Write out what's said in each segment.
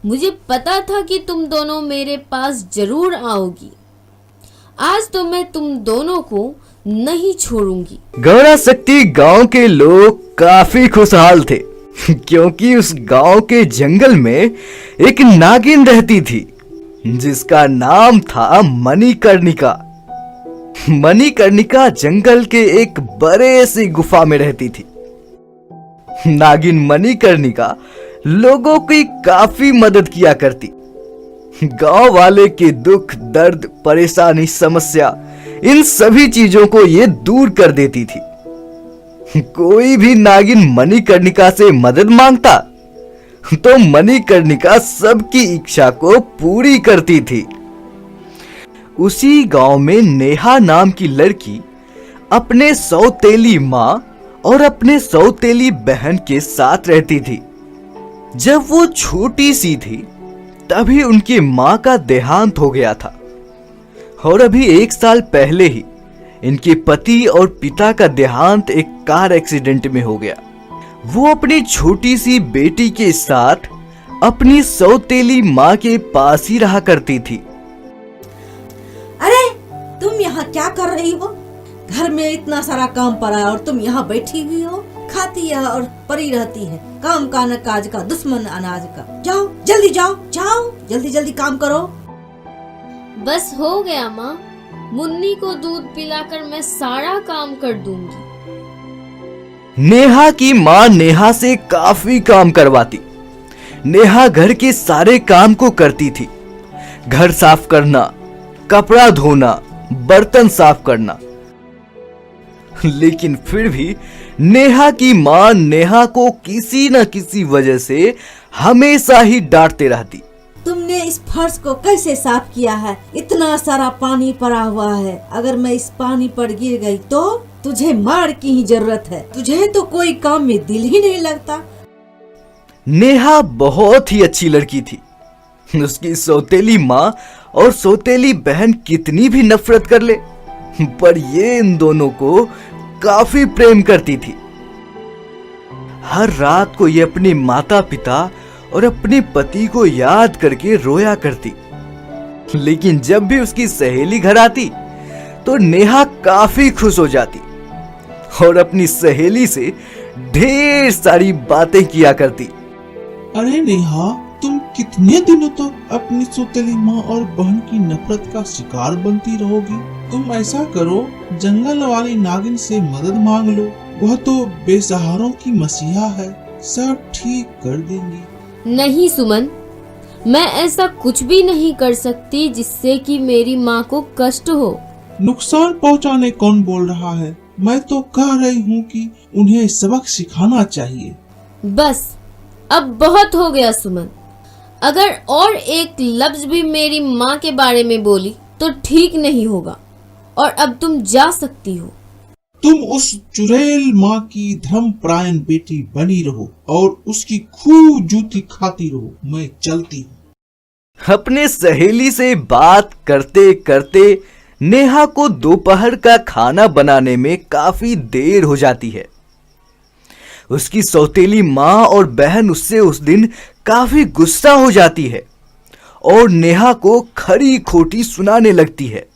मुझे पता था कि तुम दोनों मेरे पास जरूर आओगी। आज तो मैं तुम दोनों को नहीं छोड़ूंगी। गौरा शक्ति गांव के लोग काफी खुशहाल थे क्योंकि उस गांव के जंगल में एक नागिन रहती थी जिसका नाम था मणिकर्णिका। मणिकर्णिका जंगल के एक बड़े से गुफा में रहती थी। नागिन मणिकर्णिका लोगों की काफी मदद किया करती। गांव वाले के दुख, दर्द, परेशानी, समस्या, इन सभी चीजों को ये दूर कर देती थी। कोई भी नागिन मणिकर्णिका से मदद मांगता तो मणिकर्णिका सबकी इच्छा को पूरी करती थी। उसी गांव में नेहा नाम की लड़की अपने सौतेली माँ और अपने सौतेली बहन के साथ रहती थी। जब वो छोटी सी थी तभी उनकी माँ का देहांत हो गया था और अभी 1 साल पहले ही इनके पति और पिता का देहांत एक कार एक्सीडेंट में हो गया। वो अपनी छोटी सी बेटी के साथ अपनी सौतेली माँ के पास ही रहा करती थी। अरे तुम यहाँ क्या कर रही हो? घर में इतना सारा काम पड़ा है और तुम यहाँ बैठी हुई हो, खाती है और पड़ी रहती है। काम का न काज का, दुश्मन अनाज का। जाओ जल्दी जाओ, जाओ जल्दी जल्दी काम करो। बस हो गया माँ, मुन्नी को दूध पिलाकर मैं सारा काम कर दूंगी। नेहा की माँ नेहा से काफी काम करवाती। नेहा घर के सारे काम को करती थी। घर साफ करना, कपड़ा धोना, बर्तन साफ करना। लेकिन फिर भी नेहा की माँ नेहा को किसी न किसी वजह से हमेशा ही डांटते रहती। तुमने इस फर्श को कैसे साफ किया है? इतना सारा पानी पड़ा हुआ है। अगर मैं इस पानी पर गिर गई तो तुझे मार की ही जरूरत है। तुझे तो कोई काम में दिल ही नहीं लगता। नेहा बहुत ही अच्छी लड़की थी। उसकी सौतेली माँ और सौतेली बहन कितनी भी नफरत कर ले, पर ये इन दोनों को काफी प्रेम करती थी। हर रात को ये अपने माता पिता और अपने पति को याद करके रोया करती। लेकिन जब भी उसकी सहेली घर आती तो नेहा काफी खुश हो जाती और अपनी सहेली से ढेर सारी बातें किया करती। अरे नेहा, तुम कितने दिनों तक अपनी सौतेली माँ और बहन की नफरत का शिकार बनती रहोगी? तुम ऐसा करो, जंगल वाली नागिन से मदद मांग लो। वह तो बेसहारों की मसीहा है, सब ठीक कर देंगी। नहीं सुमन, मैं ऐसा कुछ भी नहीं कर सकती जिससे कि मेरी माँ को कष्ट हो। नुकसान पहुँचाने कौन बोल रहा है? मैं तो कह रही हूँ कि उन्हें सबक सिखाना चाहिए। बस अब बहुत हो गया सुमन। अगर और एक लफ्ज भी मेरी माँ के बारे में बोली तो ठीक नहीं होगा और अब तुम जा सकती हो। तुम उस चुड़ैल माँ की धर्मपरायण बेटी बनी रहो और उसकी खूब जूती खाती रहो। मैं चलती हूँ। अपने सहेली से बात करते करते नेहा को दोपहर का खाना बनाने में काफी देर हो जाती है। उसकी सौतेली माँ और बहन उससे उस दिन काफी गुस्सा हो जाती है और नेहा को खरी खोटी सुनाने लगती है।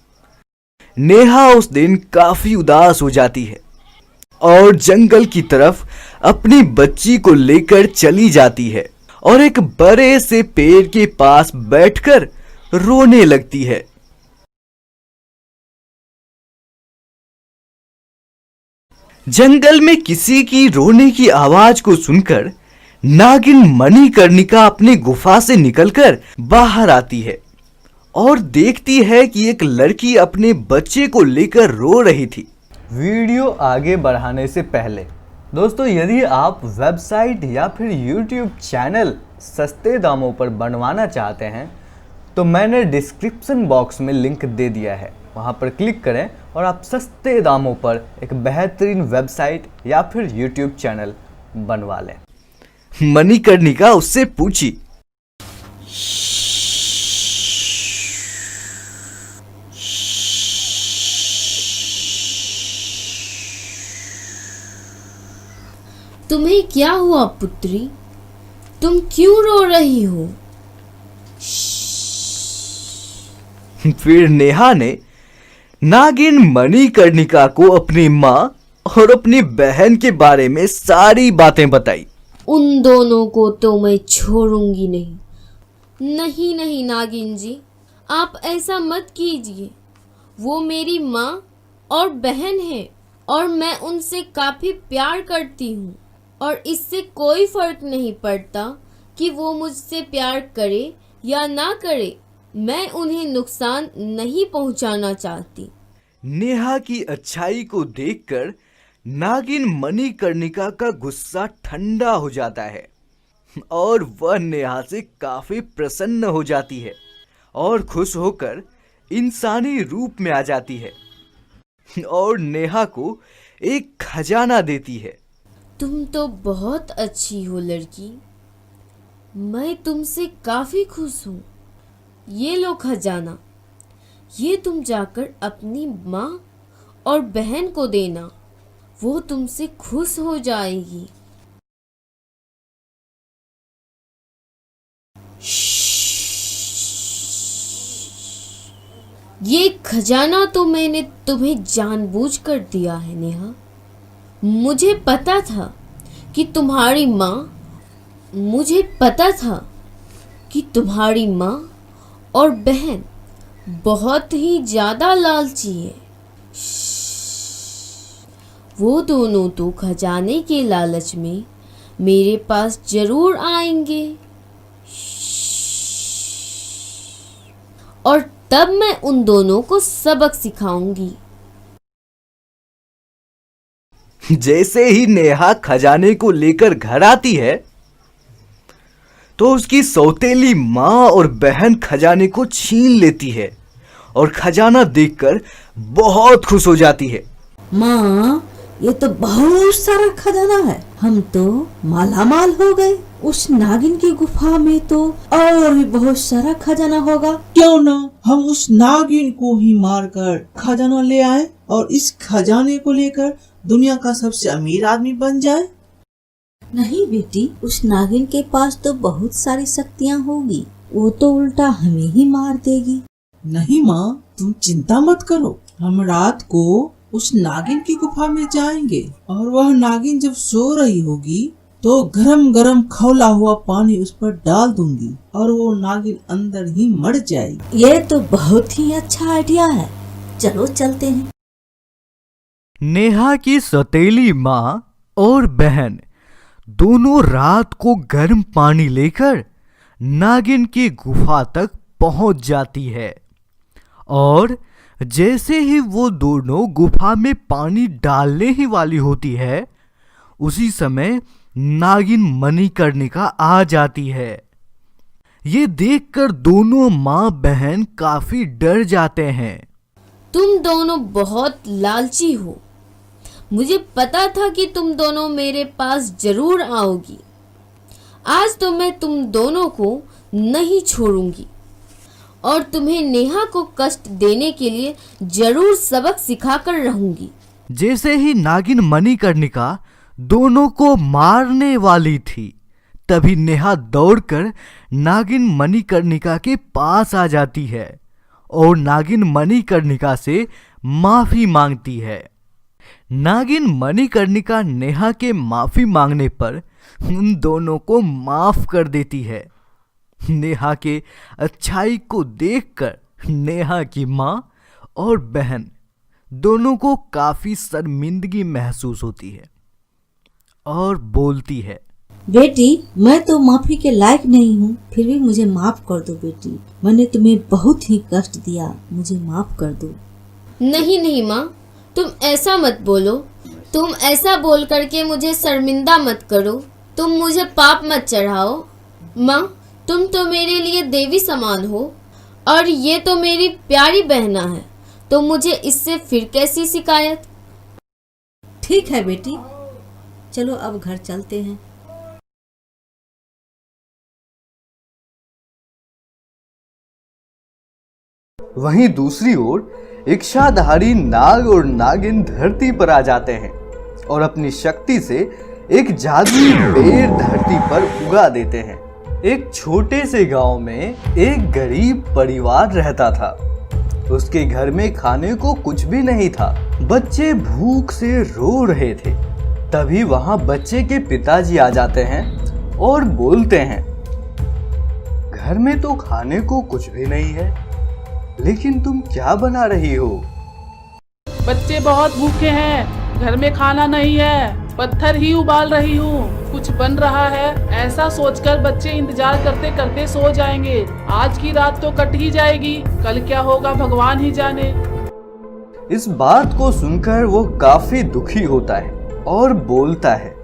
नेहा उस दिन काफी उदास हो जाती है और जंगल की तरफ अपनी बच्ची को लेकर चली जाती है और एक बड़े से पेड़ के पास बैठकर रोने लगती है। जंगल में किसी की रोने की आवाज को सुनकर नागिन मणिकर्णिका अपनी गुफा से निकलकर बाहर आती है और देखती है कि एक लड़की अपने बच्चे को लेकर रो रही थी। वीडियो आगे बढ़ाने से पहले दोस्तों, यदि आप वेबसाइट या फिर यूट्यूब चैनल सस्ते दामों पर बनवाना चाहते हैं तो मैंने डिस्क्रिप्शन बॉक्स में लिंक दे दिया है, वहां पर क्लिक करें और आप सस्ते दामों पर एक बेहतरीन वेबसाइट या फिर यूट्यूब चैनल बनवा लें। मणिकर्णिका उससे पूछी, तुम्हें क्या हुआ पुत्री? तुम क्यों रो रही हो? फिर नेहा ने नागिन मणिकर्णिका को अपनी माँ और अपनी बहन के बारे में सारी बातें बताई। उन दोनों को तो मैं छोड़ूंगी नहीं। नहीं नहीं नागिन जी, आप ऐसा मत कीजिए। वो मेरी माँ और बहन है और मैं उनसे काफ़ी प्यार करती हूँ और इससे कोई फर्क नहीं पड़ता कि वो मुझसे प्यार करे या ना करे। मैं उन्हें नुकसान नहीं पहुँचाना चाहती। नेहा की अच्छाई को देखकर नागिन मणिकर्णिका का गुस्सा ठंडा हो जाता है और वह नेहा से काफी प्रसन्न हो जाती है और खुश होकर इंसानी रूप में आ जाती है और नेहा को एक खजाना देती है। तुम तो बहुत अच्छी हो लड़की, मैं तुमसे काफ़ी खुश हूँ। ये लो खजाना, ये तुम जाकर अपनी माँ और बहन को देना, वो तुमसे खुश हो जाएगी। ये खजाना तो मैंने तुम्हें जानबूझकर दिया है नेहा। मुझे पता था कि तुम्हारी माँ और बहन बहुत ही ज़्यादा लालची है। वो दोनों तो खजाने के लालच में मेरे पास जरूर आएंगे और तब मैं उन दोनों को सबक सिखाऊंगी। जैसे ही नेहा खजाने को लेकर घर आती है तो उसकी सौतेली माँ और बहन खजाने को छीन लेती है और खजाना देखकर बहुत खुश हो जाती है। माँ, ये तो बहुत सारा खजाना है, हम तो मालामाल हो गए। उस नागिन की गुफा में तो और भी बहुत सारा खजाना होगा। क्यों ना हम उस नागिन को ही मारकर खजाना ले आए और इस खजाने को लेकर दुनिया का सबसे अमीर आदमी बन जाए। नहीं बेटी, उस नागिन के पास तो बहुत सारी शक्तियाँ होगी, वो तो उल्टा हमें ही मार देगी। नहीं माँ, तुम चिंता मत करो, हम रात को उस नागिन की गुफा में जाएंगे और वह नागिन जब सो रही होगी तो गरम गरम खौला हुआ पानी उस पर डाल दूंगी और वो नागिन अंदर ही मर जाएगी। ये तो बहुत ही अच्छा आइडिया है, चलो चलते हैं। नेहा की सौतेली माँ और बहन दोनों रात को गर्म पानी लेकर नागिन की गुफा तक पहुंच जाती है और जैसे ही वो दोनों गुफा में पानी डालने ही वाली होती है उसी समय नागिन मणिकर्णिका आ जाती है। ये देखकर दोनों माँ बहन काफी डर जाते हैं। तुम दोनों बहुत लालची हो, मुझे पता था कि तुम दोनों मेरे पास जरूर आओगी। आज तो मैं तुम दोनों को नहीं छोड़ूंगी और तुम्हें नेहा को कष्ट देने के लिए जरूर सबक सिखाकर रहूंगी। जैसे ही नागिन मणिकर्णिका दोनों को मारने वाली थी तभी नेहा दौड़कर नागिन मणिकर्णिका के पास आ जाती है और नागिन मणिकर्णिका से माफी मांगती है। नागिन मणिकर्णिका नेहा के माफी मांगने पर उन दोनों को माफ कर देती है। नेहा के अच्छाई को देखकर नेहा की माँ और बहन दोनों को काफी शर्मिंदगी महसूस होती है और बोलती है, बेटी, मैं तो माफी के लायक नहीं हूँ, फिर भी मुझे माफ कर दो बेटी। मैंने तुम्हें बहुत ही कष्ट दिया, मुझे माफ कर दो। नहीं नहीं माँ, तुम ऐसा मत बोलो। तुम ऐसा बोल करके मुझे शर्मिंदा मत करो। तुम मुझे पाप मत चढ़ाओ। माँ, तुम तो मेरे लिए देवी समान हो और ये तो मेरी प्यारी बहना है, तो मुझे इससे फिर कैसी शिकायत। ठीक है बेटी, चलो अब घर चलते हैं। वहीं दूसरी ओर इच्छाधारी नाग और नागिन धरती पर आ जाते हैं और अपनी शक्ति से एक जादुई पेड़ धरती पर उगा देते हैं। एक छोटे से गांव में एक गरीब परिवार रहता था। उसके घर में खाने को कुछ भी नहीं था। बच्चे भूख से रो रहे थे। तभी वहां बच्चे के पिताजी आ जाते हैं और बोलते हैं, घर में तो खाने को कुछ भी नहीं है, लेकिन तुम क्या बना रही हो? बच्चे बहुत भूखे हैं, घर में खाना नहीं है, पत्थर ही उबाल रही हूँ, कुछ बन रहा है। ऐसा सोचकर बच्चे इंतजार करते करते सो जाएंगे। आज की रात तो कट ही जाएगी, कल क्या होगा भगवान ही जाने। इस बात को सुनकर वो काफी दुखी होता है और बोलता है,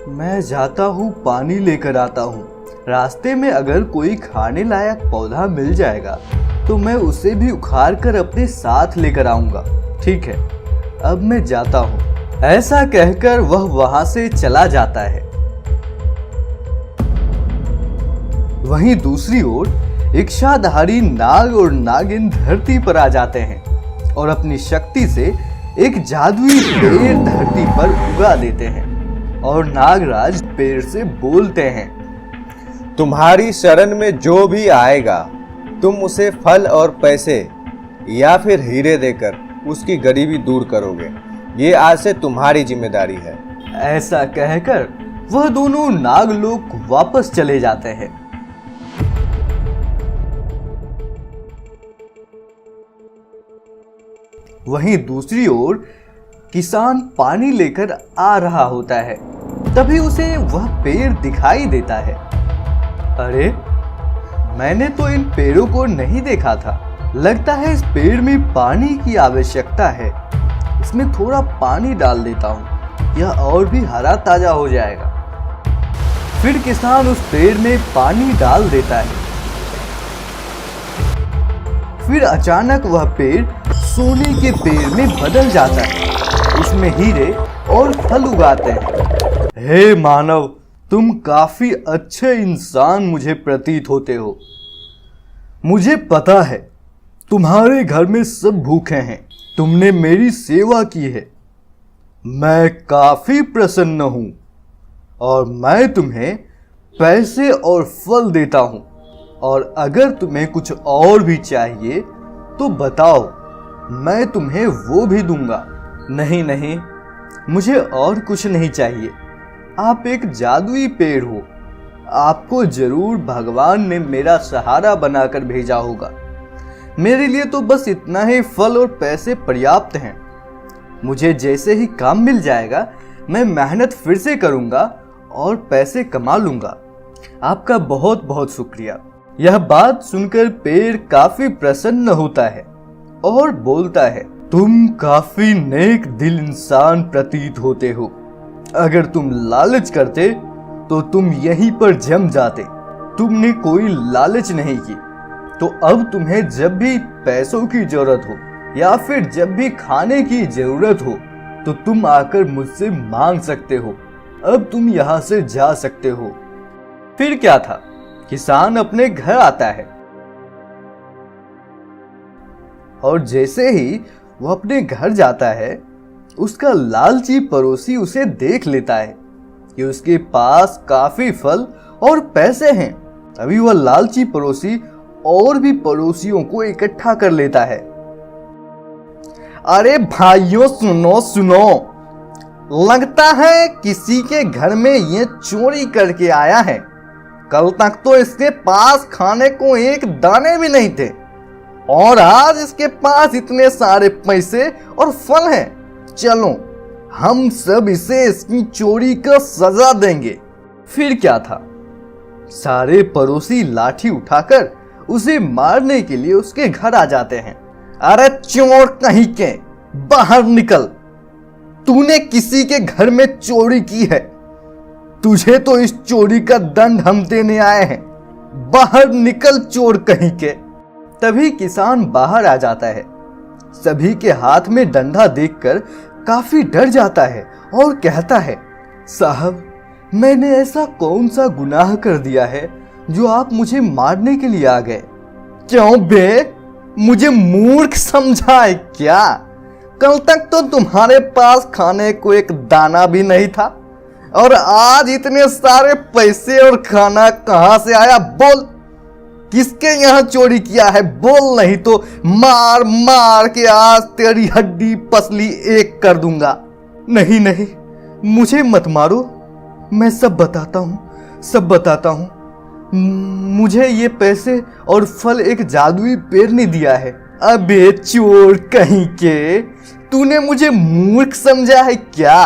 मैं जाता हूँ, पानी लेकर आता हूँ। रास्ते में अगर कोई खाने लायक पौधा मिल जाएगा तो मैं उसे भी उखाड़ कर अपने साथ लेकर आऊंगा। ठीक है, अब मैं जाता हूँ। ऐसा कहकर वह वहां से चला जाता है। वहीं दूसरी ओर इच्छाधारी नाग और नागिन धरती पर आ जाते हैं और अपनी शक्ति से एक जादुई पेड़ धरती पर उगा देते हैं और नागराज पेड़ से बोलते हैं, तुम्हारी शरण में जो भी आएगा तुम उसे फल और पैसे या फिर हीरे देकर उसकी गरीबी दूर करोगे। ये आज से तुम्हारी जिम्मेदारी है। ऐसा कहकर वह दोनों नागलोक वापस चले जाते हैं। वहीं दूसरी ओर किसान पानी लेकर आ रहा होता है। तभी उसे वह पेड़ दिखाई देता है। अरे, मैंने तो इन पेड़ों को नहीं देखा था। लगता है इस पेड़ में पानी की आवश्यकता है। इसमें थोड़ा पानी डाल देता हूँ, यह और भी हरा ताजा हो जाएगा। फिर किसान उस पेड़ में पानी डाल देता है। फिर अचानक वह पेड़ सोने के पेड़ में बदल जाता है। उसमें हीरे और फल उगाते हैं। हे मानव, तुम काफी अच्छे इंसान मुझे प्रतीत होते हो। मुझे पता है तुम्हारे घर में सब भूखे हैं। तुमने मेरी सेवा की है। मैं काफी प्रसन्न हूं और मैं तुम्हें पैसे और फल देता हूं। और अगर तुम्हें कुछ और भी चाहिए तो बताओ, मैं तुम्हें वो भी दूंगा। नहीं नहीं, मुझे और कुछ नहीं चाहिए। आप एक जादुई पेड़ हो। आपको जरूर भगवान ने मेरा सहारा बनाकर भेजा होगा। मेरे लिए तो बस इतना ही फल और पैसे पर्याप्त हैं। मुझे जैसे ही काम मिल जाएगा मैं मेहनत फिर से करूंगा और पैसे कमा लूंगा। आपका बहुत बहुत शुक्रिया। यह बात सुनकर पेड़ काफी प्रसन्न होता है और बोलता है, तुम काफी नेक दिल इंसान प्रतीत होते हो। अगर तुम लालच करते तो तुम यहीं पर जम जाते। तुमने कोई लालच नहीं की, तो अब तुम्हें जब भी पैसों की जरूरत हो या फिर जब भी खाने की जरूरत हो तो तुम आकर मुझसे मांग सकते हो। अब तुम यहाँ से जा सकते हो। फिर क्या था, किसान अपने घर आता है और जैसे ही वो अपने घर जाता है उसका लालची पड़ोसी उसे देख लेता है कि उसके पास काफी फल और पैसे हैं। अभी वह लालची पड़ोसी और भी पड़ोसियों को इकट्ठा कर लेता है। अरे भाइयों, सुनो सुनो, लगता है किसी के घर में ये चोरी करके आया है। कल तक तो इसके पास खाने को एक दाने भी नहीं थे और आज इसके पास इतने सारे पैसे और फल हैं। चलो, हम सब इसे इसकी चोरी का सजा देंगे। फिर क्या था, सारे पड़ोसी लाठी उठाकर उसे मारने के लिए उसके घर आ जाते हैं। अरे चोर कहीं के, बाहर निकल। तूने किसी के घर में चोरी की है। तुझे तो इस चोरी का दंड हम देने आए हैं। बाहर निकल चोर कहीं के। तभी किसान बाहर आ जाता है। सभी के हाथ में डंडा देखकर काफी डर जाता है और कहता है, साहब, मैंने ऐसा कौन सा गुनाह कर दिया है जो आप मुझे मारने के लिए आ गए? क्यों बे, मुझे मूर्ख समझा है क्या? कल तक तो तुम्हारे पास खाने को एक दाना भी नहीं था और आज इतने सारे पैसे और खाना कहां से आया? बोल। किसके यहाँ चोरी किया है बोल, नहीं तो मार मार के आज तेरी हड्डी पसली एक कर दूंगा। नहीं नहीं, मुझे मत मारो, मैं सब बताता हूँ, सब बताता हूँ। मुझे ये पैसे और फल एक जादुई पेड़ ने दिया है। अबे चोर कहीं के, तूने मुझे मूर्ख समझा है क्या?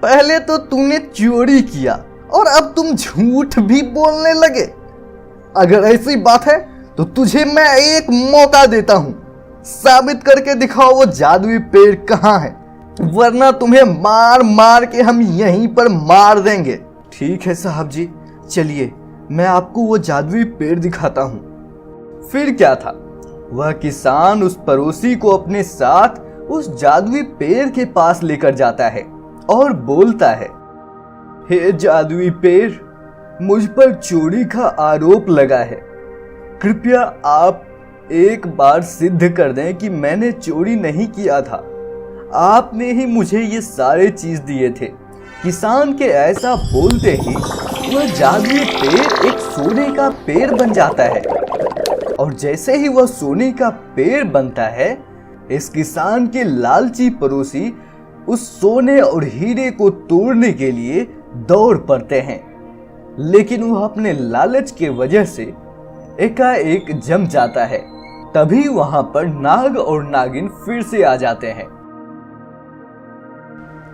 पहले तो तूने चोरी किया और अब तुम झूठ भी बोलने लगे। अगर ऐसी बात है तो तुझे मैं एक मौका देता हूं, साबित करके दिखाओ वो जादुई पेड़ कहाँ है, वरना तुम्हें मार मार के हम यहीं पर मार देंगे। ठीक है साहब जी, चलिए मैं आपको वो जादुई पेड़ दिखाता हूं। फिर क्या था, वह किसान उस पड़ोसी को अपने साथ उस जादुई पेड़ के पास लेकर जाता है और बोलता है, हे जादुई पेड़, मुझ पर चोरी का आरोप लगा है। कृपया आप एक बार सिद्ध कर दें कि मैंने चोरी नहीं किया था। आपने ही मुझे ये सारे चीज दिए थे। किसान के ऐसा बोलते ही वह जादुई पेड़ एक सोने का पेड़ बन जाता है और जैसे ही वह सोने का पेड़ बनता है, इस किसान के लालची पड़ोसी उस सोने और हीरे को तोड़ने के लिए दौड़ पड़ते हैं, लेकिन वह अपने लालच के वजह से एकाएक जम जाता है। तभी वहां पर नाग और नागिन फिर से आ जाते हैं।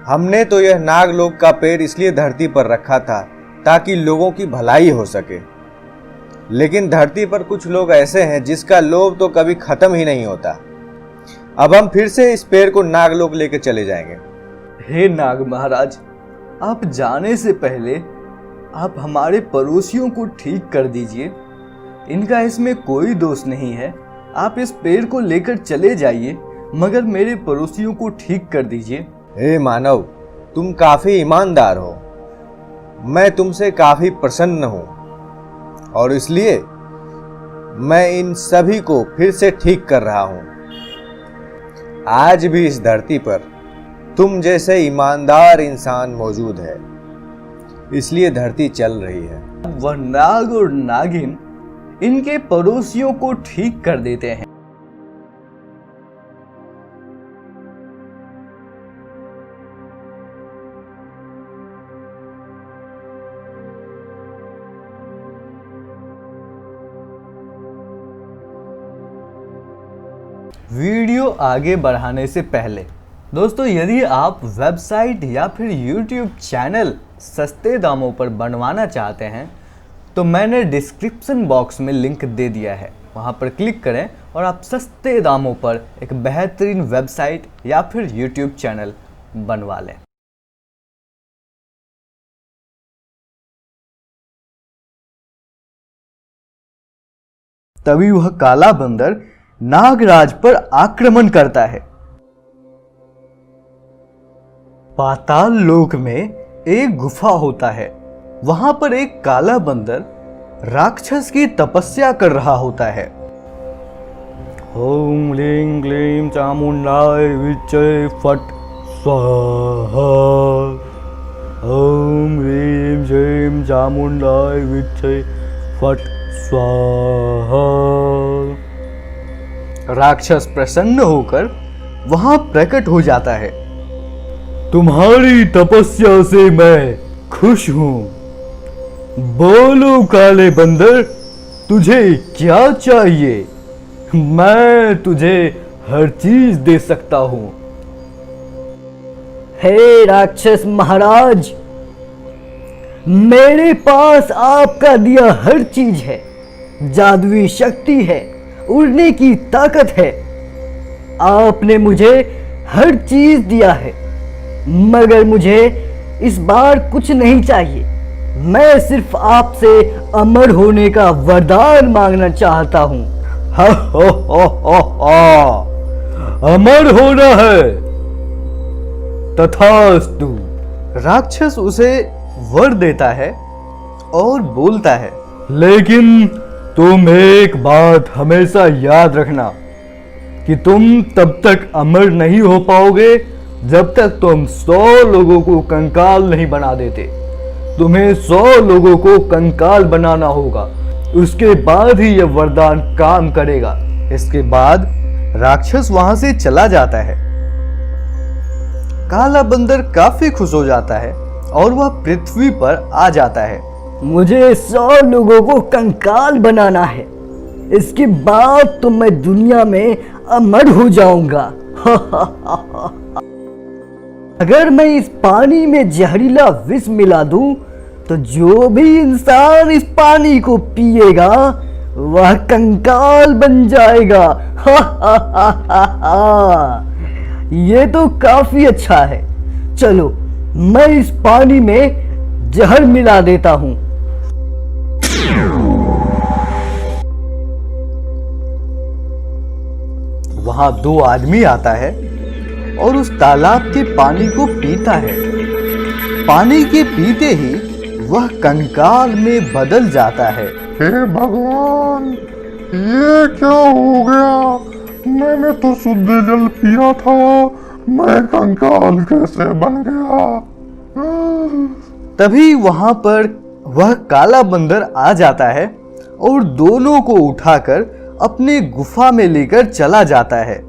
हमने तो यह नागलोक का पेड़ इसलिए धरती पर रखा था ताकि लोगों की भलाई हो सके, लेकिन धरती पर कुछ लोग ऐसे हैं जिसका लोभ तो कभी खत्म ही नहीं होता। अब हम फिर से इस पेड़ को नागलोक लेकर चले जाएंगे। हे नाग महाराज, आप जाने से पहले आप हमारे पड़ोसियों को ठीक कर दीजिए। इनका इसमें कोई दोष नहीं है। आप इस पेड़ को लेकर चले जाइए, मगर मेरे पड़ोसियों को ठीक कर दीजिए। हे मानव, तुम काफी ईमानदार हो, मैं तुमसे काफी प्रसन्न हूं और इसलिए मैं इन सभी को फिर से ठीक कर रहा हूं। आज भी इस धरती पर तुम जैसे ईमानदार इंसान मौजूद है, इसलिए धरती चल रही है। वह नाग और नागिन इनके पड़ोसियों को ठीक कर देते हैं। वीडियो आगे बढ़ाने से पहले दोस्तों, यदि आप वेबसाइट या फिर यूट्यूब चैनल सस्ते दामों पर बनवाना चाहते हैं तो मैंने डिस्क्रिप्शन बॉक्स में लिंक दे दिया है, वहां पर क्लिक करें और आप सस्ते दामों पर एक बेहतरीन वेबसाइट या फिर यूट्यूब चैनल बनवा लें। तभी वह काला बंदर नागराज पर आक्रमण करता है। पाताल लोक में एक गुफा होता है, वहां पर एक काला बंदर राक्षस की तपस्या कर रहा होता है। ओम लीं क्लीं चामुंडाय विच्चे फट स्वाहा। ओम ह्रीं श्रीं चामुंडाय विच्चे फट स्वाहा। राक्षस प्रसन्न होकर वहां प्रकट हो जाता है। तुम्हारी तपस्या से मैं खुश हूं। बोलो काले बंदर, तुझे क्या चाहिए? मैं तुझे हर चीज दे सकता हूं। हे राक्षस महाराज, मेरे पास आपका दिया हर चीज है। जादुई शक्ति है, उड़ने की ताकत है। आपने मुझे हर चीज दिया है, मगर मुझे इस बार कुछ नहीं चाहिए। मैं सिर्फ आपसे अमर होने का वरदान मांगना चाहता हूं। हा हा हा हा, अमर होना है, तथास्तु। राक्षस उसे वर देता है और बोलता है, लेकिन तुम एक बात हमेशा याद रखना कि तुम तब तक अमर नहीं हो पाओगे जब तक तुम 100 लोगों को कंकाल नहीं बना देते। तुम्हें 100 लोगों को कंकाल बनाना होगा, उसके बाद ही यह वरदान काम करेगा। इसके बाद राक्षस वहां से चला जाता है। काला बंदर काफी खुश हो जाता है और वह पृथ्वी पर आ जाता है। मुझे 100 लोगों को कंकाल बनाना है, इसके बाद तो मैं दुनिया में अमर हो जाऊंगा। अगर मैं इस पानी में जहरीला विष मिला दूं तो जो भी इंसान इस पानी को पिएगा वह कंकाल बन जाएगा। ये तो काफी अच्छा है। चलो मैं इस पानी में जहर मिला देता हूं। वहां 2 आदमी आता है और उस तालाब के पानी को पीता है। पानी के पीते ही वह कंकाल में बदल जाता है। हे भगवान, ये क्या हो गया? मैंने तो शुद्ध जल पिया था, मैं कंकाल कैसे बन गया? तभी वहां पर वह काला बंदर आ जाता है और दोनों को उठाकर अपने गुफा में लेकर चला जाता है।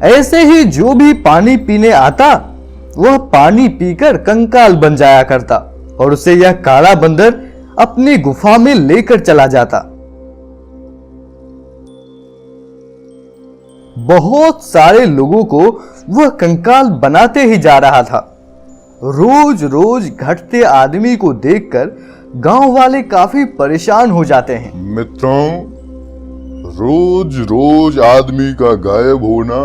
ऐसे ही जो भी पानी पीने आता वह पानी पीकर कंकाल बन जाया करता और उसे यह काला बंदर अपनी गुफा में लेकर चला जाता। बहुत सारे लोगों को वह कंकाल बनाते ही जा रहा था। रोज रोज घटते आदमी को देखकर गांव वाले काफी परेशान हो जाते हैं। मित्रों, रोज रोज आदमी का गायब होना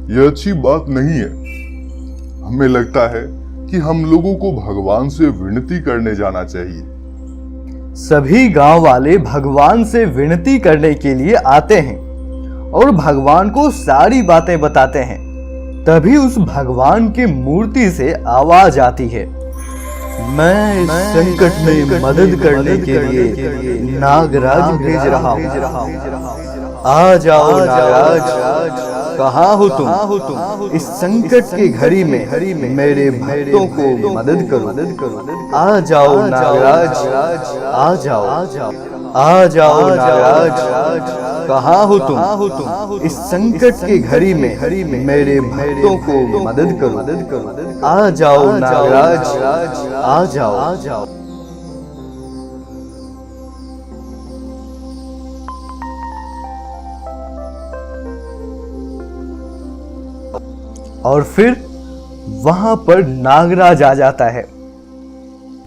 यह अच्छी बात नहीं है। हमें लगता है कि हम लोगों को भगवान से विनती करने जाना चाहिए। सभी गांव वाले भगवान से विनती करने के लिए आते हैं और भगवान को सारी बातें बताते हैं। तभी उस भगवान की मूर्ति से आवाज आती है, मैं इस संकट में मदद करने के लिए नागराज भेज रहा हूँ। आ जाओ नागराज, कहाँ हो तुम? इस संकट की घड़ी में मेरे भक्तों को मदद करो। आ जाओ नागराज, आ जाओ, आ जाओ नागराज, कहाँ हो तुम? इस संकट की घड़ी में मेरे भक्तों को मदद करो। आ जाओ नागराज, आ जाओ। और फिर वहां पर नागराज आ जाता है।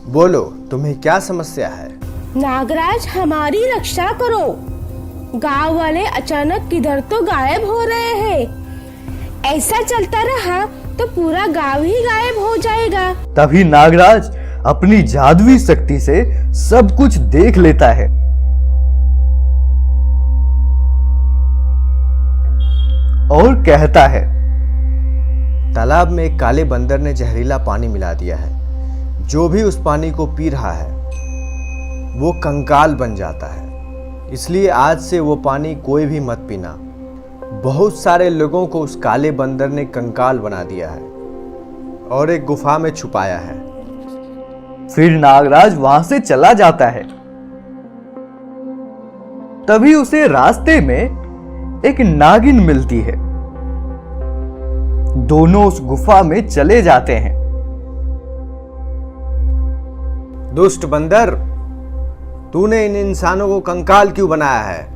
बोलो, तुम्हें क्या समस्या है? नागराज, हमारी रक्षा करो। गांव वाले अचानक किधर तो गायब हो रहे हैं। ऐसा चलता रहा तो पूरा गांव ही गायब हो जाएगा। तभी नागराज अपनी जादुई शक्ति से सब कुछ देख लेता है और कहता है, तालाब में एक काले बंदर ने जहरीला पानी मिला दिया है। जो भी उस पानी को पी रहा है वो कंकाल बन जाता है। इसलिए आज से वो पानी कोई भी मत पीना। बहुत सारे लोगों को उस काले बंदर ने कंकाल बना दिया है और एक गुफा में छुपाया है। फिर नागराज वहां से चला जाता है। तभी उसे रास्ते में एक नागिन मिलती है। दोनों उस गुफा में चले जाते हैं। दुष्ट बंदर, तूने इन इंसानों को कंकाल क्यों बनाया है?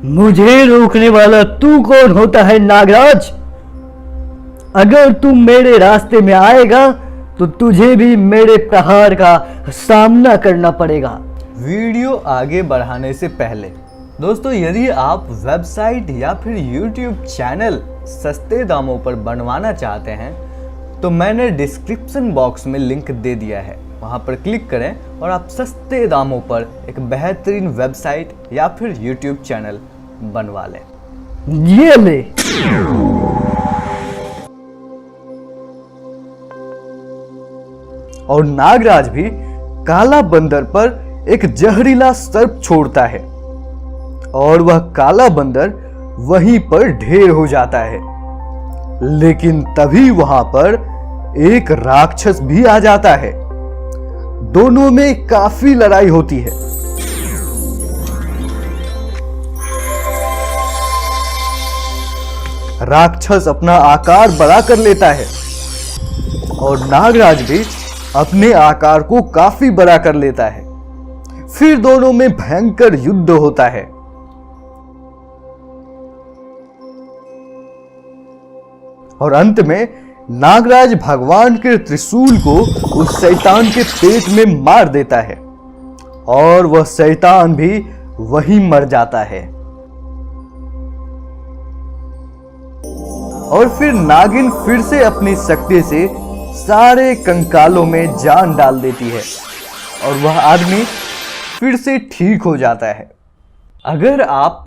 मुझे रोकने वाला तू कौन होता है नागराज? अगर तू मेरे रास्ते में आएगा तो तुझे भी मेरे प्रहार का सामना करना पड़ेगा। वीडियो आगे बढ़ाने से पहले दोस्तों, यदि आप वेबसाइट या फिर यूट्यूब चैनल सस्ते दामों पर बनवाना चाहते हैं तो मैंने डिस्क्रिप्शन बॉक्स में लिंक दे दिया है। वहां पर क्लिक करें और आप सस्ते दामों पर एक बेहतरीन वेबसाइट या फिर यूट्यूब चैनल बनवा लें। ये ले। और नागराज भी काला बंदर पर एक जहरीला सर्प छोड़ता है और वह काला बंदर वहीं पर ढेर हो जाता है। लेकिन तभी वहां पर एक राक्षस भी आ जाता है। दोनों में काफी लड़ाई होती है। राक्षस अपना आकार बड़ा कर लेता है और नागराज भी अपने आकार को काफी बड़ा कर लेता है। फिर दोनों में भयंकर युद्ध होता है। और अंत में नागराज भगवान के त्रिशूल को उस शैतान के पेट में मार देता है और वह शैतान भी वहीं मर जाता है। और फिर नागिन फिर से अपनी शक्ति से सारे कंकालों में जान डाल देती है और वह आदमी फिर से ठीक हो जाता है। अगर आप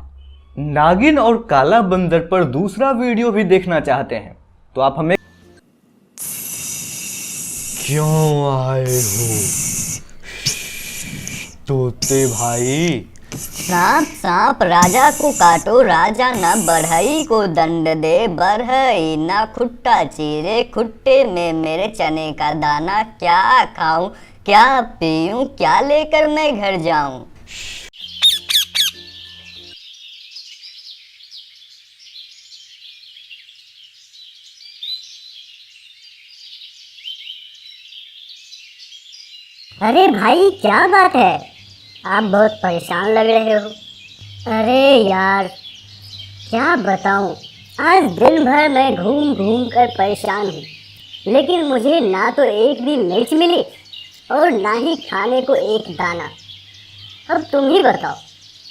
नागिन और काला बंदर पर दूसरा वीडियो भी देखना चाहते हैं तो आप हमें क्यों आए हो तोते भाई? सांप सांप राजा को काटो, राजा न बढ़ई को दंड दे, बढ़ई न खुट्टा चीरे, खुट्टे में मेरे चने का दाना, क्या खाऊं क्या पीऊं, क्या लेकर मैं घर जाऊं। अरे भाई क्या बात है, आप बहुत परेशान लग रहे हो। अरे यार क्या बताऊं, आज दिन भर मैं घूम घूम कर परेशान हूँ, लेकिन मुझे ना तो एक भी मिर्च मिली और ना ही खाने को एक दाना। अब तुम ही बताओ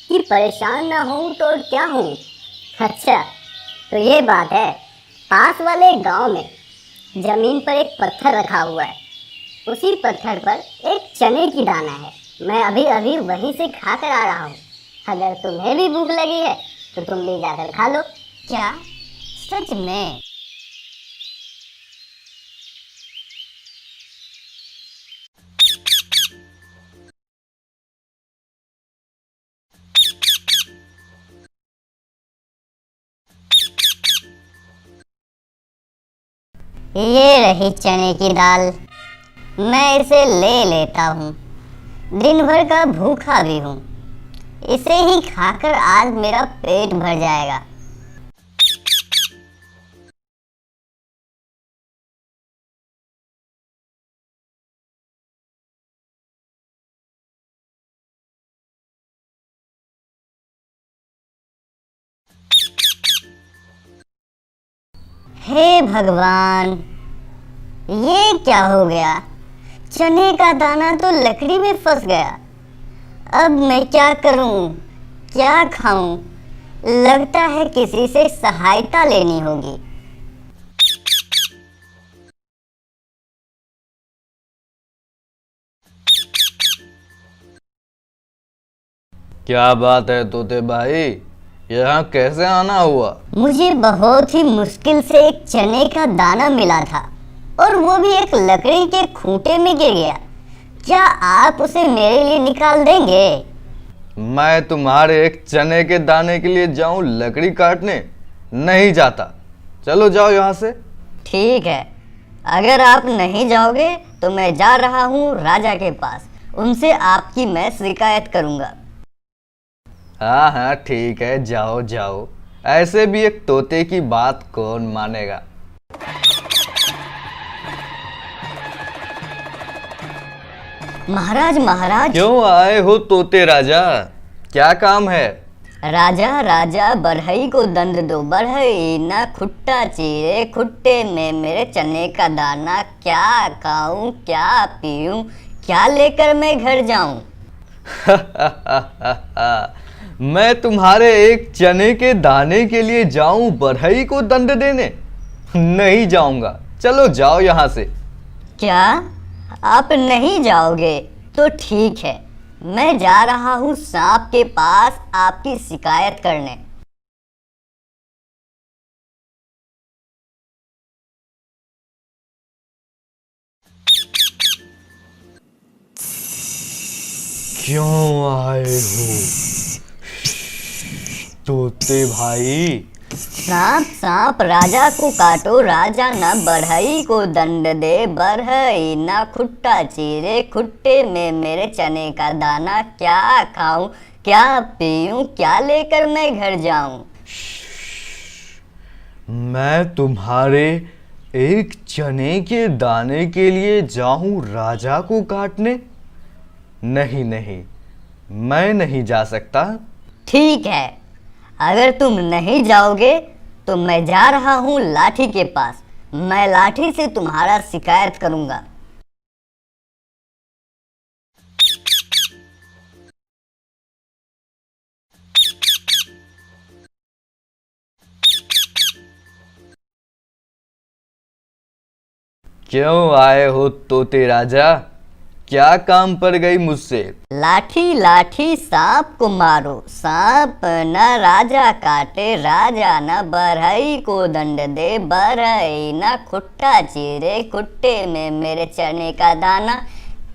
कि परेशान ना हूँ तो क्या हूँ। अच्छा तो ये बात है, पास वाले गांव में जमीन पर एक पत्थर रखा हुआ है, उसी पत्थर पर एक चने की दाना है। मैं अभी अभी वहीं से खा कर आ रहा हूँ। अगर तुम्हें भी भूख लगी है तो तुम भी जाकर खा लो। क्या सच में? ये रही चने की दाल, मैं इसे ले लेता हूँ। दिन भर का भूखा भी हूँ, इसे ही खाकर आज मेरा पेट भर जाएगा। हे भगवान, ये क्या हो गया? चने का दाना तो लकड़ी में फंस गया। अब मैं क्या करूं, क्या खाऊं? लगता है किसी से सहायता लेनी होगी। क्या बात है तोते भाई, यहाँ कैसे आना हुआ? मुझे बहुत ही मुश्किल से एक चने का दाना मिला था और वो भी एक लकड़ी के खूंटे में गिर गया। क्या आप उसे मेरे लिए निकाल देंगे? मैं तुम्हारे एक चने के दाने के लिए जाऊं लकड़ी काटने? नहीं जाता, चलो जाओ यहाँ से। ठीक है, अगर आप नहीं जाओगे तो मैं जा रहा हूँ राजा के पास, उनसे आपकी मैं शिकायत करूँगा। हाँ हाँ ठीक है, जाओ जाओ, ऐसे भी एक तोते की बात कौन मानेगा। महाराज महाराज। क्यों आए हो तोते राजा, क्या काम है? राजा राजा बढ़ई को दंड दो, बढ़ई ना खुट्टा चीरे, खुट्टे में मेरे चने का दाना, क्या खाऊं क्या पीऊं, क्या लेकर मैं घर जाऊं। मैं तुम्हारे एक चने के दाने के लिए जाऊं बढ़ई को दंड देने? नहीं जाऊंगा, चलो जाओ यहाँ से। क्या आप नहीं जाओगे? तो ठीक है, मैं जा रहा हूँ सांप के पास आपकी शिकायत करने। क्यों आए हो तोते भाई? सांप सांप राजा को काटो, राजा न बढ़ई को दंड दे, बढ़ई न खुट्टा चीरे, खुट्टे में मेरे चने का दाना। क्या खाऊं क्या पीऊं, क्या लेकर मैं घर जाऊं? मैं तुम्हारे एक चने के दाने के लिए जाऊं राजा को काटने? नहीं नहीं, मैं नहीं जा सकता। ठीक है, अगर तुम नहीं जाओगे तो मैं जा रहा हूँ लाठी के पास। मैं लाठी से तुम्हारा शिकायत करूंगा। क्यों आए हो तोते राजा? क्या काम पड़ गई मुझसे? लाठी लाठी सांप को मारो, सांप न राजा काटे, राजा न बढ़ई को दंड दे, बढ़ई न खुट्टा चीरे, खुट्टे में मेरे चने का दाना।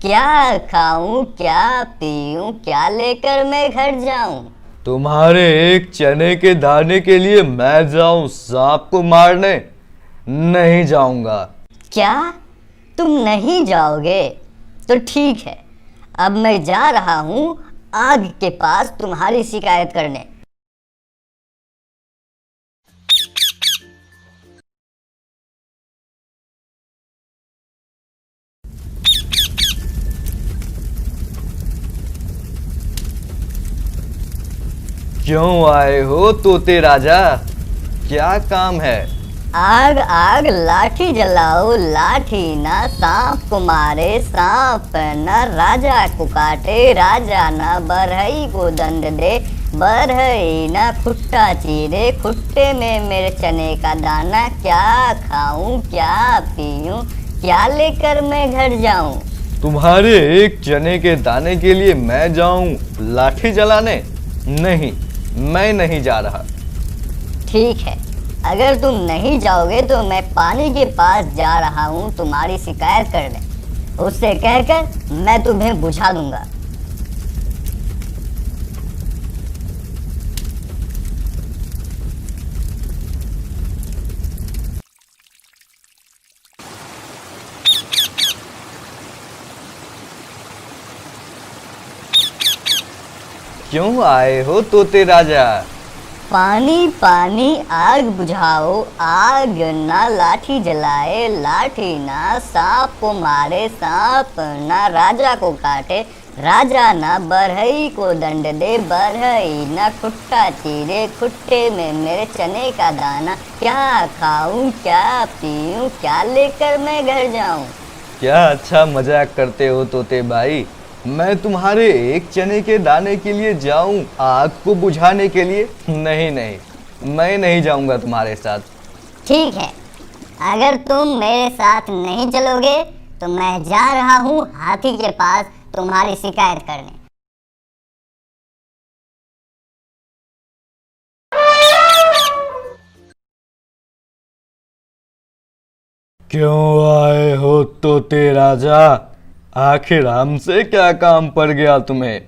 क्या खाऊं क्या पीऊं, क्या लेकर मैं घर जाऊं? तुम्हारे एक चने के दाने के लिए मैं जाऊं सांप को मारने? नहीं जाऊंगा। क्या तुम नहीं जाओगे? तो ठीक है, अब मैं जा रहा हूँ आग के पास तुम्हारी शिकायत करने। क्यों आए हो तोते राजा? क्या काम है? आग आग लाठी जलाओ, लाठी ना सांप को मारे, सांप न राजा को काटे, राजा न बढ़ई को दंड दे, बढ़ई न खुट्टा चीरे, खुट्टे में मेरे चने का दाना। क्या खाऊं क्या पीऊं, क्या लेकर मैं घर जाऊं? तुम्हारे एक चने के दाने के लिए मैं जाऊं लाठी जलाने? नहीं, मैं नहीं जा रहा। ठीक है, अगर तुम नहीं जाओगे तो मैं पानी के पास जा रहा हूँ तुम्हारी शिकायत करने। उससे कहकर मैं तुम्हें बुझा दूंगा। क्यों आए हो तोते राजा? पानी पानी आग बुझाओ, आग ना लाठी जलाए, लाठी ना सांप को मारे, सांप ना राजा को काटे, राजा ना बढ़ई को दंड दे, बढ़ई ना खुट्टा चीरे, खुट्टे में मेरे चने का दाना। क्या खाऊं क्या पीऊं, क्या लेकर मैं घर जाऊं? क्या अच्छा मजाक करते हो तोते भाई। मैं तुम्हारे एक चने के दाने के लिए जाऊं आग को बुझाने के लिए? नहीं नहीं, मैं नहीं जाऊंगा तुम्हारे साथ। ठीक है, अगर तुम मेरे साथ नहीं चलोगे तो मैं जा रहा हूँ हाथी के पास तुम्हारी शिकायत करने। क्यों आए हो तोते राजा? आखिर हमसे क्या काम पड़ गया तुम्हें?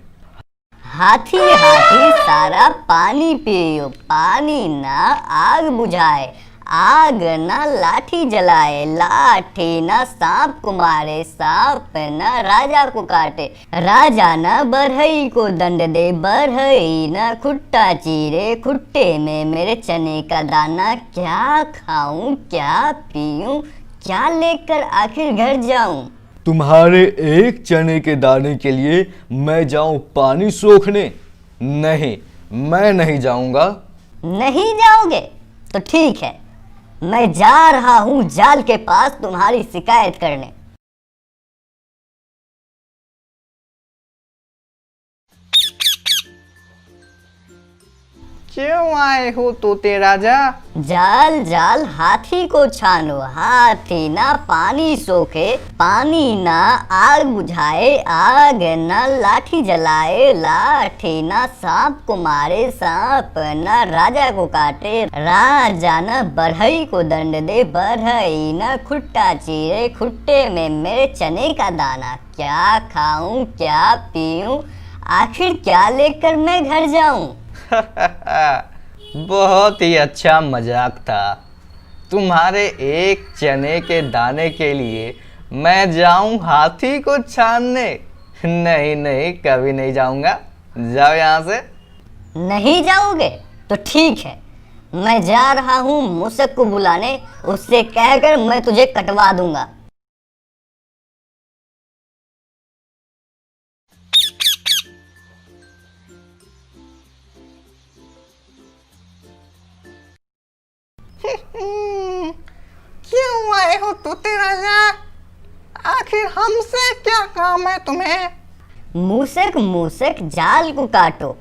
हाथी हाथी सारा पानी पियो, पानी ना आग बुझाए, आग ना लाठी जलाए, लाठी ना सांप को मारे, सांप ना राजा को काटे, राजा ना बढ़ई को दंड दे, बढ़ई ना खुट्टा चीरे, खुट्टे में मेरे चने का दाना। क्या खाऊं क्या पीऊं, क्या लेकर आखिर घर जाऊं? तुम्हारे एक चने के दाने के लिए मैं जाऊं पानी सोखने? नहीं, मैं नहीं जाऊंगा। नहीं जाओगे तो ठीक है, मैं जा रहा हूँ जाल के पास तुम्हारी शिकायत करने। क्यों आए हो तोते राजा? जाल जाल हाथी को छानो, हाथी ना पानी सोखे, पानी ना आग बुझाए, आग ना लाठी जलाए, लाठी ना सांप को मारे, सांप ना राजा को काटे, राजा ना बढ़ई को दंड दे, बढ़ई ना खुट्टा चीरे, खुट्टे में मेरे चने का दाना। क्या खाऊं क्या पीऊं, आखिर क्या लेकर मैं घर जाऊं? बहुत ही अच्छा मजाक था। तुम्हारे एक चने के दाने के लिए मैं जाऊं हाथी को छानने? नहीं नहीं, कभी नहीं जाऊंगा। जाओ यहाँ से। नहीं जाओगे तो ठीक है, मैं जा रहा हूँ मूसक को बुलाने, उससे कहकर मैं तुझे कटवा दूंगा। क्यों आए हो तोते राजा? आखिर हमसे क्या काम है तुम्हें? मूसक मूसक जाल को काटो।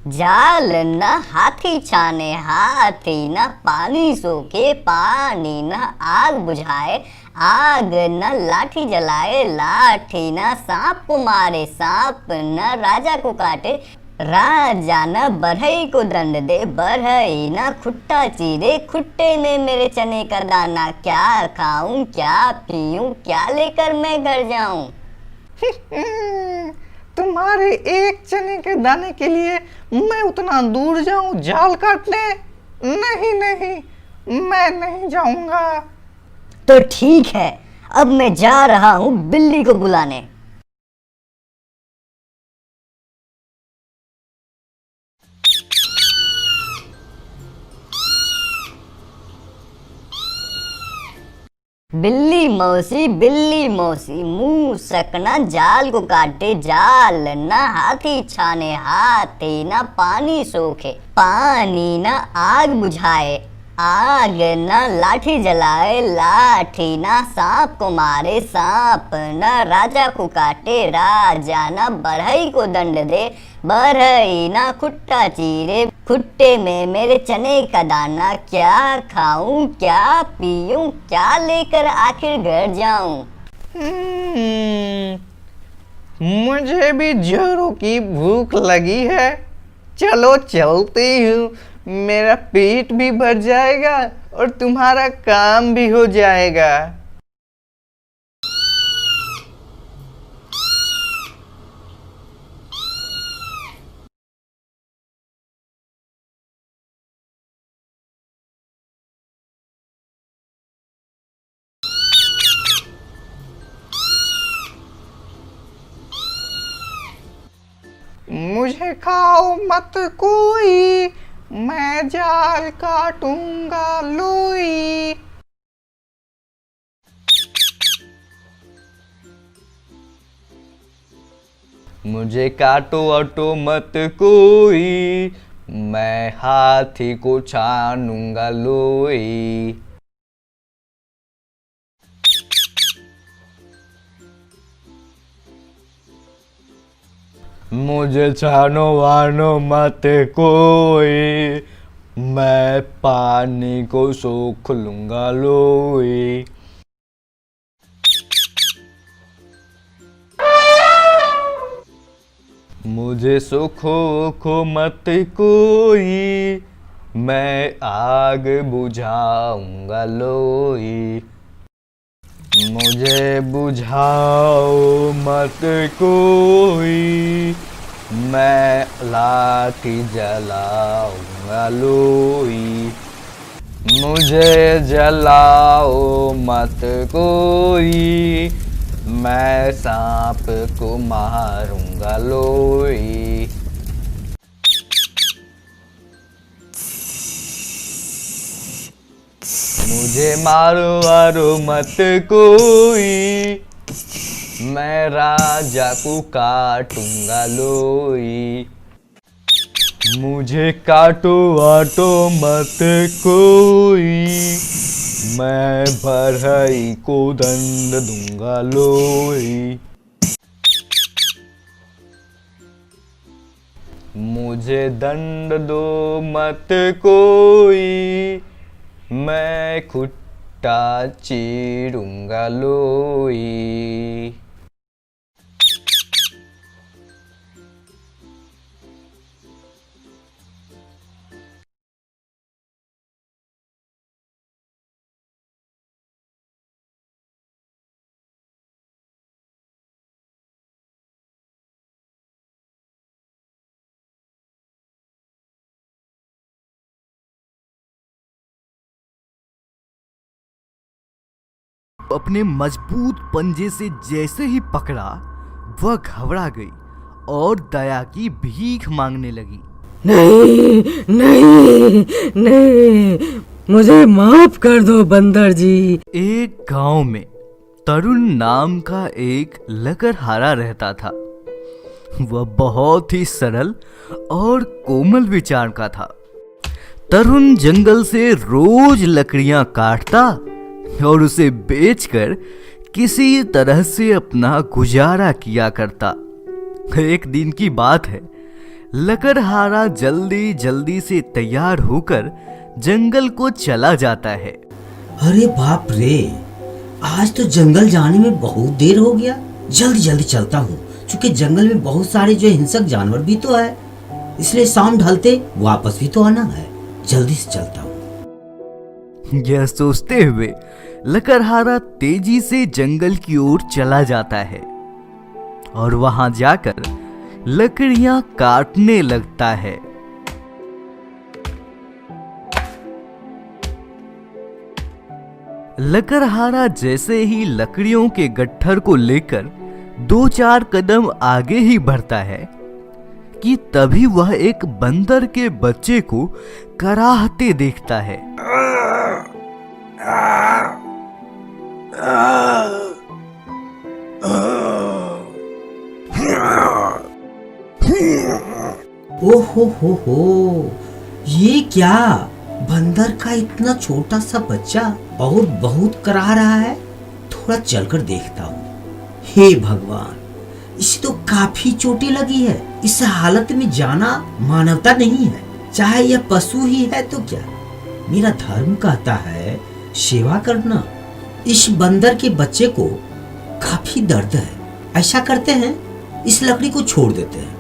जाल न हाथी छाने, हाथी न पानी सोखे, पानी न आग बुझाए, आग न लाठी जलाए, लाठी न सांप को मारे, सांप न राजा को काटे, राजा न बढ़ई को दंड दे, बढ़ई न खुट्टा चीरे, खुट्टे में मेरे चने का दाना। क्या खाऊं, क्या पीऊं, क्या लेकर मैं घर जाऊं? तुम्हारे एक चने के दाने के लिए मैं उतना दूर जाऊं जाल काटने? नहीं नहीं, मैं नहीं जाऊंगा। तो ठीक है, अब मैं जा रहा हूँ बिल्ली को बुलाने। बिल्ली मौसी, मूसक न जाल को काटे, जाल न हाथी छाने, हाथी न पानी सोखे, पानी न आग बुझाए, आग न लाठी जलाए, लाठी न सांप को मारे, सांप न राजा को काटे, राजा न बढ़ई को दंड दे, बढ़ई न खुट्टा चीरे, खुट्टे में मेरे चने का दाना। क्या खाऊं, क्या पीऊं, क्या लेकर आखिर घर जाऊं? मुझे भी जोरों की भूख लगी है। चलो चलती हूँ, मेरा पेट भी भर जाएगा और तुम्हारा काम भी हो जाएगा। मुझे खाओ मत कोई, मैं जाल काटूंगा लोई। मुझे काटो अटो मत कोई, मैं हाथी को छानूंगा लोई। मुझे छानो वानो मत कोई, मैं पानी को सोख लूंगा लोई। मुझे सोखो मत कोई, मैं आग बुझाऊंगा लोई। मुझे बुझाओ मत कोई, मैं लाठी जलाऊंगा लोई। मुझे जलाओ मत कोई, मैं सांप को मारूंगा लोई। मुझे मारो मत कोई, मैं राजा को काटूंगा लोई। मुझे काटो मत कोई, मैं बढ़ई को दंड दूंगा लोई। मुझे दंड दो मत कोई, मैं खुट्टा चीरूंगा लोई। अपने मजबूत पंजे से जैसे ही पकड़ा, वह घबरा गई और दया की भीख मांगने लगी। नहीं नहीं नहीं, मुझे माफ कर दो बंदर जी। एक गांव में तरुण नाम का एक लकड़हारा रहता था। वह बहुत ही सरल और कोमल विचार का था। तरुण जंगल से रोज लकड़ियां काटता और उसे बेचकर किसी तरह से अपना गुजारा किया करता। एक दिन की बात है, लकड़हारा जल्दी जल्दी से तैयार होकर जंगल को चला जाता है। अरे बाप रे, आज तो जंगल जाने में बहुत देर हो गया। जल्दी जल्दी चलता हूँ, क्योंकि जंगल में बहुत सारे जो हिंसक जानवर भी तो है, इसलिए शाम ढलते वापस भी तो आना है। जल्दी से चलता हूँ। यह सोचते हुए लकड़हारा तेजी से जंगल की ओर चला जाता है और वहां जाकर लकड़ियां काटने लगता है। लकड़हारा जैसे ही लकड़ियों के गट्ठर को लेकर 2-4 कदम आगे ही बढ़ता है कि तभी वह एक बंदर के बच्चे को कराहते देखता है। ओहो, ये क्या? बंदर का इतना छोटा सा बच्चा और बहुत कराह रहा है। थोड़ा चलकर देखता हूँ। हे भगवान, इसे तो काफी चोटें लगी है। इस हालत में जाना मानवता नहीं है। चाहे यह पशु ही है तो क्या, मेरा धर्म कहता है सेवा करना। इस बंदर के बच्चे को काफी दर्द है। ऐसा करते हैं, इस लकड़ी को छोड़ देते हैं।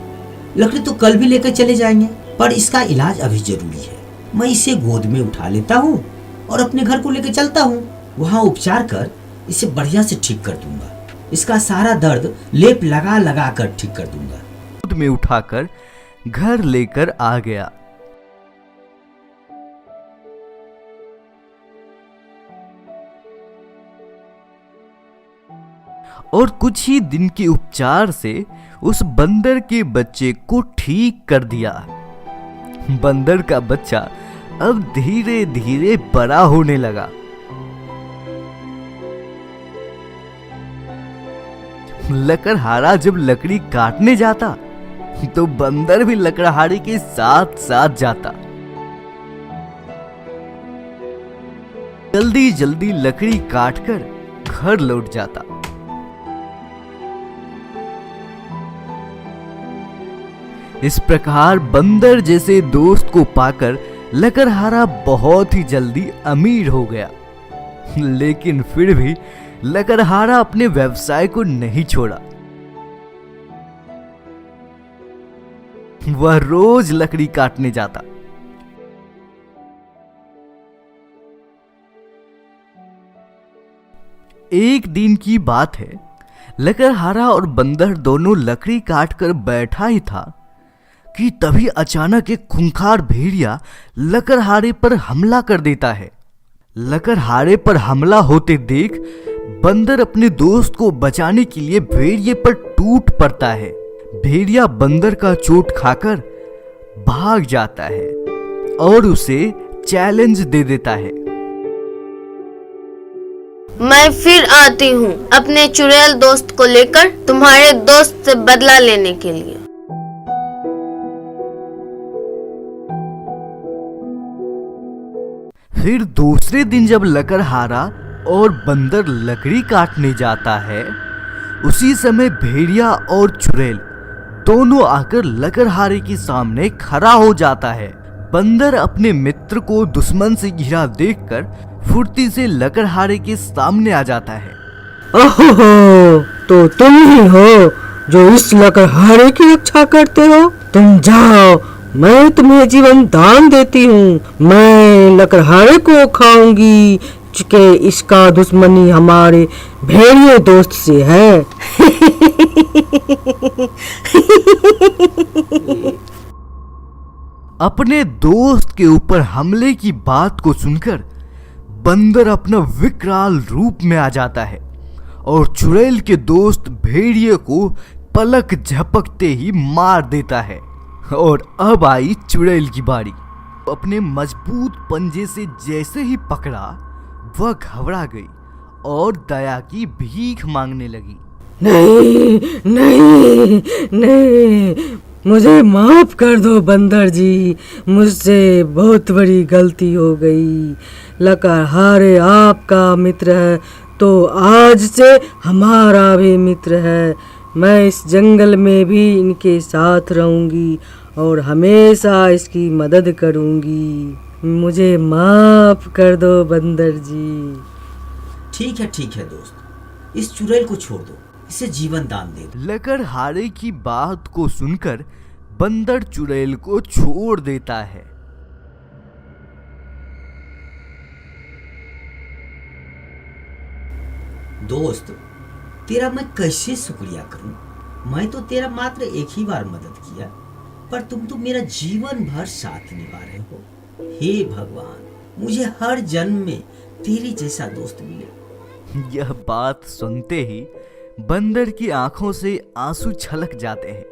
लकड़ी तो कल भी लेकर चले जाएंगे, पर इसका इलाज अभी जरूरी है। मैं इसे गोद में उठा लेता हूँ और अपने घर को लेकर चलता हूँ। वहाँ उपचार कर इसे बढ़िया से ठीक कर दूंगा। इसका सारा दर्द लेप लगा लगा कर ठीक कर दूंगा। गोद में उठाकर घर लेकर आ गया। और कुछ ही दिन के उपचार से उस बंदर के बच्चे को ठीक कर दिया। बंदर का बच्चा अब धीरे धीरे बड़ा होने लगा। लकड़हारा जब लकड़ी काटने जाता तो बंदर भी लकड़हारे के साथ साथ जाता। जल्दी जल्दी लकड़ी काटकर घर लौट जाता। इस प्रकार बंदर जैसे दोस्त को पाकर लकड़हारा बहुत ही जल्दी अमीर हो गया। लेकिन फिर भी लकड़हारा अपने व्यवसाय को नहीं छोड़ा। वह रोज लकड़ी काटने जाता। एक दिन की बात है, लकड़हारा और बंदर दोनों लकड़ी काटकर बैठा ही था कि तभी अचानक एक खूंखार भेड़िया लकड़हारे पर हमला कर देता है। लकड़हारे पर हमला होते देख बंदर अपने दोस्त को बचाने के लिए भेड़िए पर टूट पड़ता है। भेड़िया बंदर का चोट खाकर भाग जाता है और उसे चैलेंज दे देता है। मैं फिर आती हूँ अपने चुड़ैल दोस्त को लेकर तुम्हारे दोस्त से बदला लेने के लिए। फिर दूसरे दिन जब लकड़हारा और बंदर लकड़ी काटने जाता है, उसी समय भेड़िया और चुड़ैल दोनों आकर लकड़हारे के सामने खड़ा हो जाता है। बंदर अपने मित्र को दुश्मन से घिरा देखकर फुर्ती से लकड़हारे के सामने आ जाता है। ओहो, तो तुम ही हो जो इस लकड़हारे की रक्षा करते हो। तुम जाओ, मैं तुम्हें जीवन दान देती हूँ। मैं लकड़हारे को खाऊंगी, चूंकि इसका दुश्मनी हमारे भेड़िए दोस्त से है। अपने दोस्त के ऊपर हमले की बात को सुनकर बंदर अपना विकराल रूप में आ जाता है और चुड़ैल के दोस्त भेड़िए को पलक झपकते ही मार देता है। और अब आई चुड़ैल की बारी। अपने मजबूत पंजे से जैसे ही पकड़ा, वह घबरा गई और दया की भीख मांगने लगी। नहीं नहीं नहीं, मुझे माफ कर दो बंदर जी, मुझसे बहुत बड़ी गलती हो गई। लकड़हारे आपका मित्र है तो आज से हमारा भी मित्र है। मैं इस जंगल में भी इनके साथ रहूंगी और हमेशा इसकी मदद करूंगी। मुझे माफ कर दो बंदर जी। ठीक है दोस्त, इस चुड़ैल को छोड़ दो, इसे जीवन दान दे दो। लकड़हारे की बात को सुनकर बंदर चुड़ैल को छोड़ देता है। दोस्त, तेरा मैं कैसे शुक्रिया करूं? मैं तो तेरा मात्र एक ही बार मदद किया, पर तुम तो मेरा जीवन भर साथ निभा रहे हो। हे भगवान, मुझे हर जन्म में तेरे जैसा दोस्त मिले। यह बात सुनते ही बंदर की आंखों से आंसू छलक जाते हैं